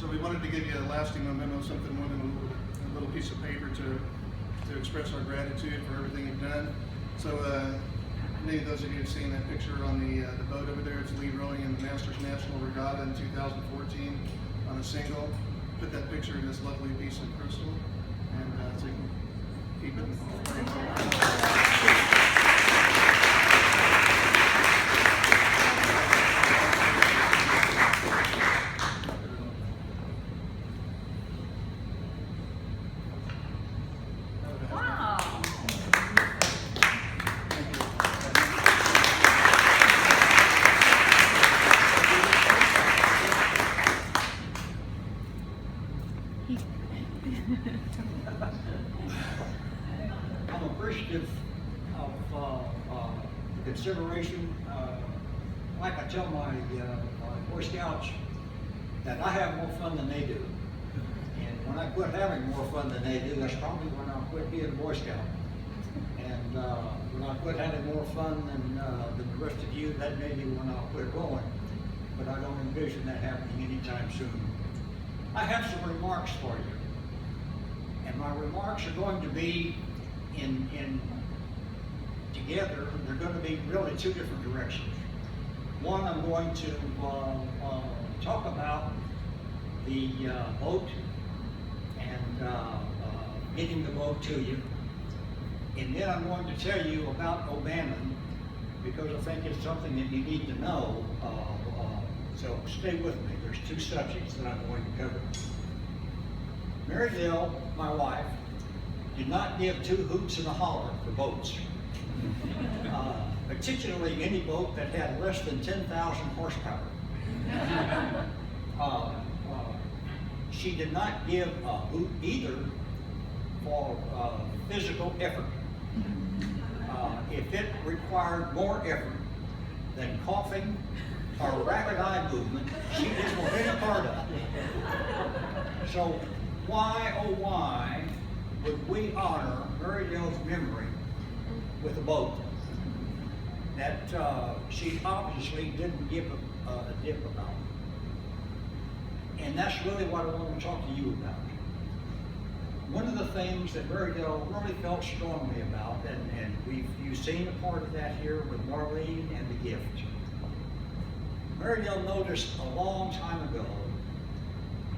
we wanted to give you a lasting memento, something more than a little piece of paper to express our gratitude for everything you've done. So maybe those of you have seen that picture on the boat over there. It's Lee rowing in the Masters National Regatta in 2014 on a single. Put that picture in this lovely piece of crystal, and so you can keep it. I'm appreciative of the consideration. Like I tell my Boy Scouts, that I have more fun than they do. And when I quit having more fun than they do, that's probably when I'll quit being a Boy Scout. And when I quit having more fun than the rest of you, that may be when I'll quit going. But I don't envision that happening anytime soon. I have some remarks for you. And my remarks are going to be together. They're going to be really two different directions. One, I'm going to talk about the boat and getting the boat to you. And then I'm going to tell you about O'Bannon, because I think it's something that you need to know. So stay with me. There's two subjects that I'm going to cover. Mary Dale, my wife, did not give two hoots and a holler for boats. Particularly any boat that had less than 10,000 horsepower. She did not give a hoot either for physical effort. If it required more effort than coughing or rapid eye movement, she didn't want any part of it. So why, oh why, would we honor Mary Dale's memory with a boat that she obviously didn't give a dip about? And that's really what I want to talk to you about. One of the things that Mary Dale really felt strongly about, and you've seen a part of that here with Marlene and the gift. Mary Dale noticed a long time ago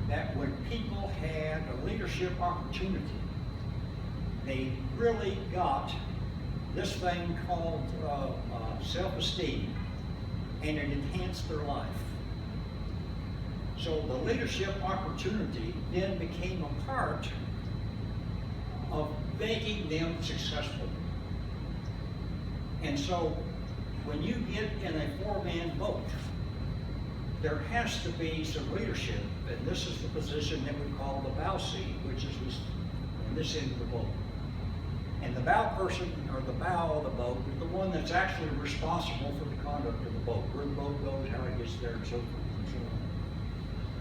that when people had a leadership opportunity, they really got this thing called self-esteem, and it enhanced their life. So the leadership opportunity then became a part of making them successful. And so when you get in a four-man boat, there has to be some leadership, and this is the position that we call the bow seat, which is on this end of the boat. And the bow person, or the bow of the boat, is the one that's actually responsible for the conduct of the boat, where the boat goes, how it gets there, and so forth and so on.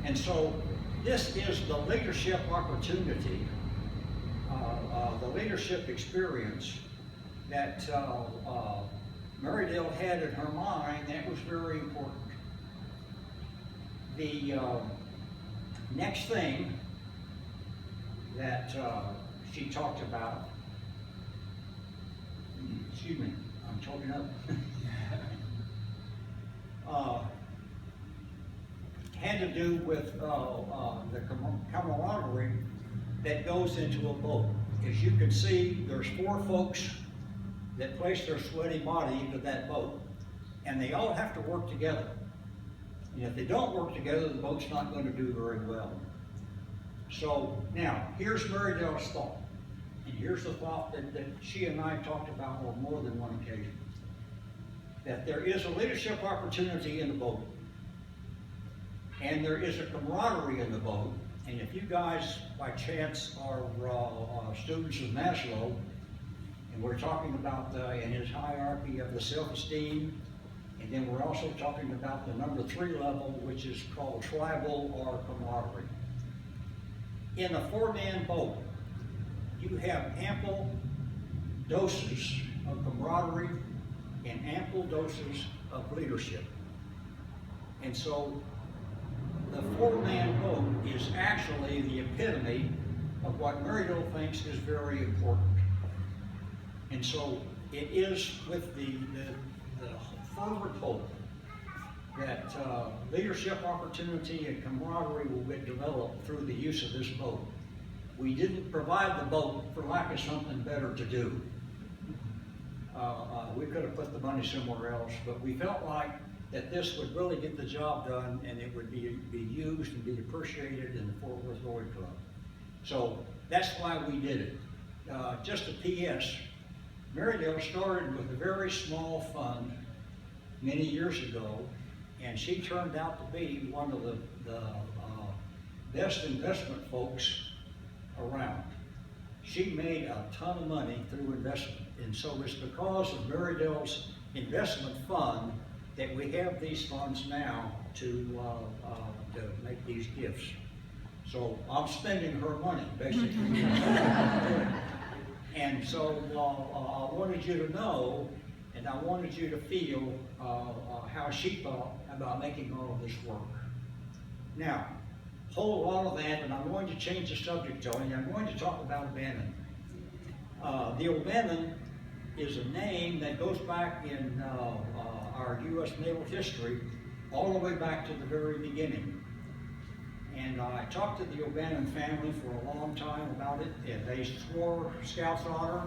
And so this is the leadership opportunity, the leadership experience that Mary Dale had in her mind that was very important. The next thing that she talked about, excuse me, I'm choking up, had to do with the camaraderie that goes into a boat. As you can see, there's four folks that place their sweaty body into that boat, and they all have to work together. And if they don't work together, the boat's not going to do very well. So now, here's Mary Dale's thought. And here's the thought that she and I talked about on more than one occasion. That there is a leadership opportunity in the boat. And there is a camaraderie in the boat. And if you guys, by chance, are students of Maslow, and we're talking about in his hierarchy of the self-esteem, and then we're also talking about the number 3 level, which is called tribal or camaraderie. In a four-man boat, you have ample doses of camaraderie and ample doses of leadership. And so the four-man boat is actually the epitome of what Marydale thinks is very important. And so it is with the fervent hope that leadership opportunity and camaraderie will get developed through the use of this boat. We didn't provide the boat for lack of something better to do. We could have put the money somewhere else, but we felt like that this would really get the job done and it would be used and be appreciated in the Fort Worth Rotary Club. So that's why we did it. Just a PS, Marydale started with a very small fund many years ago, and she turned out to be one of the best investment folks around. She made a ton of money through investment, and so it's because of Marydale's investment fund that we have these funds now to make these gifts. So I'm spending her money, basically. And so I wanted you to know, and I wanted you to feel how she thought about making all of this work. Now, hold all of that, and I'm going to change the subject, Tony. I'm going to talk about O'Bannon. The O'Bannon is a name that goes back in our U.S. naval history all the way back to the very beginning. And I talked to the O'Bannon family for a long time about it, and they swore Scout's honor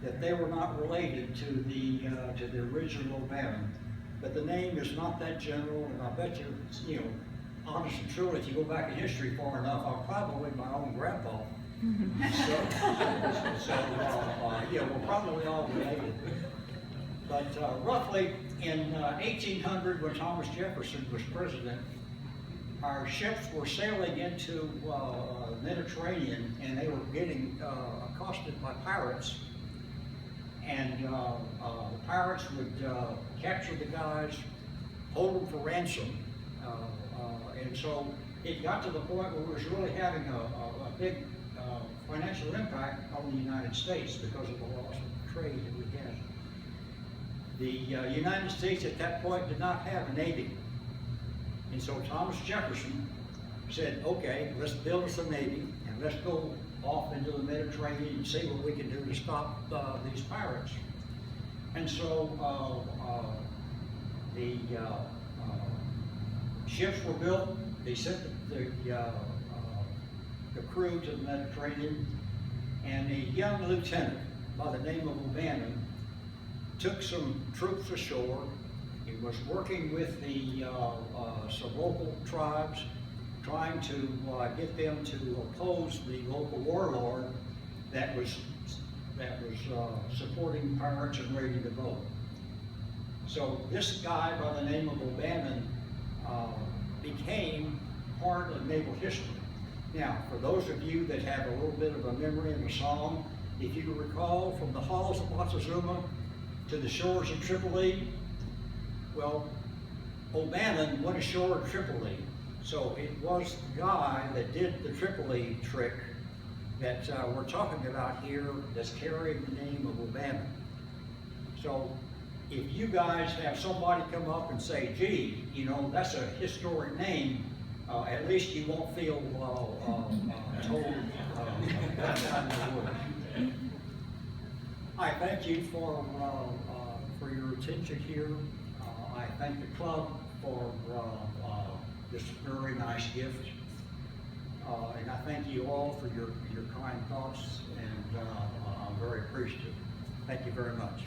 that they were not related to the original O'Bannon. But the name is not that general, and I bet you, honest and true, if you go back in history far enough, I'm probably my own grandpa. Yeah, we're probably all related. But roughly in 1800, when Thomas Jefferson was president, our ships were sailing into the Mediterranean, and they were getting accosted by pirates. And the pirates would capture the guys, hold them for ransom. And so it got to the point where it was really having a big financial impact on the United States because of the loss of trade that we had. The United States at that point did not have a navy. And so Thomas Jefferson said, okay, let's build us a navy and let's go off into the Mediterranean and see what we can do to stop these pirates. And so the ships were built. They sent the crew to the Mediterranean, and a young lieutenant by the name of O'Bannon took some troops ashore. He was working with some local tribes, trying to get them to oppose the local warlord that was supporting pirates and raiding the boat. So this guy by the name of O'Bannon became part of naval history. Now, for those of you that have a little bit of a memory of a song, if you recall, from the halls of Montezuma to the shores of Tripoli, well, O'Bannon went ashore at Tripoli. So it was the guy that did the Tripoli trick that we're talking about here that's carrying the name of O'Bannon. So if you guys have somebody come up and say, gee, that's a historic name, at least you won't feel told down in the woods. I thank you for your attention here. I thank the club for this very nice gift. And I thank you all for your kind thoughts, and I'm very appreciative. Thank you very much.